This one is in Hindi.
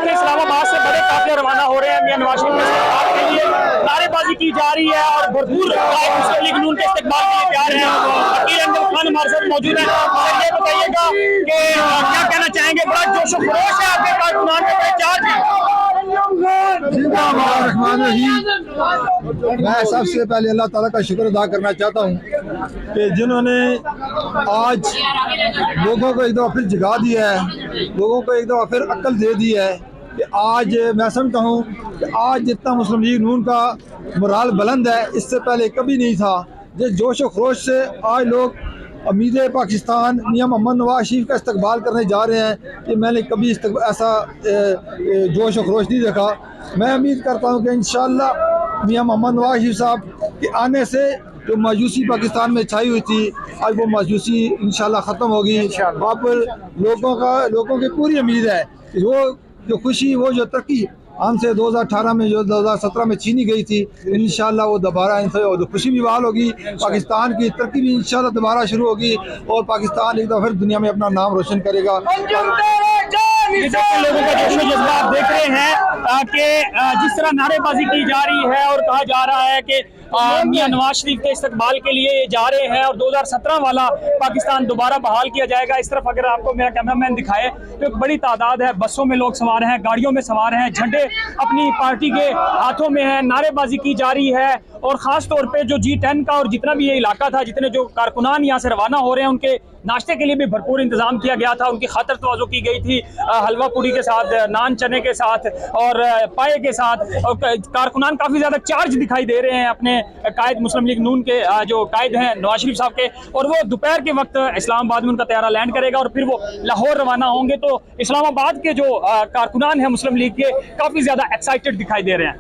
के इस्लामाबाद से बड़े काफिले रवाना हो रहे हैं मियां नवाज शरीफ के इस्तकबाल के लिए। नारेबाजी की जा रही है और भरपूर मुस्लिम लीग नून के इस्तकबाल के लिए तैयार हैं। वकील अनवर खान हमारे साथ मौजूद है। सर ये बताइएगा कि क्या कहना चाहेंगे, बड़ा जोश व खरोश है आपके कारकुनान में, बड़े चार्ज हैं। मैं सबसे पहले अल्लाह ताला का शुक्र अदा करना चाहता हूँ कि जिन्होंने आज लोगों को एक दफ़ा फिर जगा दिया है, लोगों को एक दफ़ा फिर अक्ल दे दी है कि आज मैं समझता हूँ कि आज जितना मुस्लिम लीग नून का मोराल बुलंद है, इससे पहले कभी नहीं था। जिस जोश व खरोश से आज लोग अमीर पाकिस्तान मियां मोहम्मद नवाज शरीफ का इस्तकबाल करने जा रहे हैं, कि मैंने कभी ऐसा जोश व खरोश नहीं देखा। मैं उम्मीद करता हूं कि इंशाअल्लाह मियां मोहम्मद नवाज शरीफ साहब के आने से जो मायूसी पाकिस्तान में छाई हुई थी, आज वो मायूसी इंशाअल्लाह ख़त्म होगी। अब लोगों की पूरी उम्मीद है कि वो जो खुशी, वो जो तरक्की हमसे 2018 में जो 2017 में छीनी गई थी, इंशाअल्लाह वो दोबारा इनसे खुशी भी बहाल होगी। पाकिस्तान की तरक्की भी इंशाअल्लाह दोबारा शुरू होगी और पाकिस्तान एक दफ़ा फिर दुनिया में अपना नाम रोशन करेगा। लोगों का जोश जज्बा आप देख रहे हैं कि जिस तरह नारेबाजी की जा रही है और कहा जा रहा है कि मियां नवाज शरीफ के इस्तकबाल के लिए जा रहे हैं और 2017 वाला पाकिस्तान दोबारा बहाल किया जाएगा। इस तरफ अगर आपको मेरा कैमरामैन दिखाए तो एक बड़ी तादाद है, बसों में लोग सवार हैं, गाड़ियों में सवार हैं, झंडे अपनी पार्टी के हाथों में हैं, नारेबाजी की जा रही है। और ख़ास तौर पे जो G10 का और जितना भी ये इलाका था, जितने जो कारकुनान यहाँ से रवाना हो रहे हैं, उनके नाश्ते के लिए भी भरपूर इंतजाम किया गया था। उनकी खातर तवाज़ो की गई थी हलवा पूड़ी के साथ, नान चने के साथ और पाए के साथ। और कारकुनान काफ़ी ज़्यादा चार्ज दिखाई दे रहे हैं अपने कायद मुस्लिम लीग नून के जो कायद हैं नवाज शरीफ साहब के। और वो दोपहर के वक्त इस्लामाबाद में उनका तैयारा लैंड करेगा और फिर वो लाहौर रवाना होंगे। तो इस्लामाबाद के जो कारकुनान हैं मुस्लिम लीग के, काफ़ी ज़्यादा एक्साइटेड दिखाई दे रहे हैं।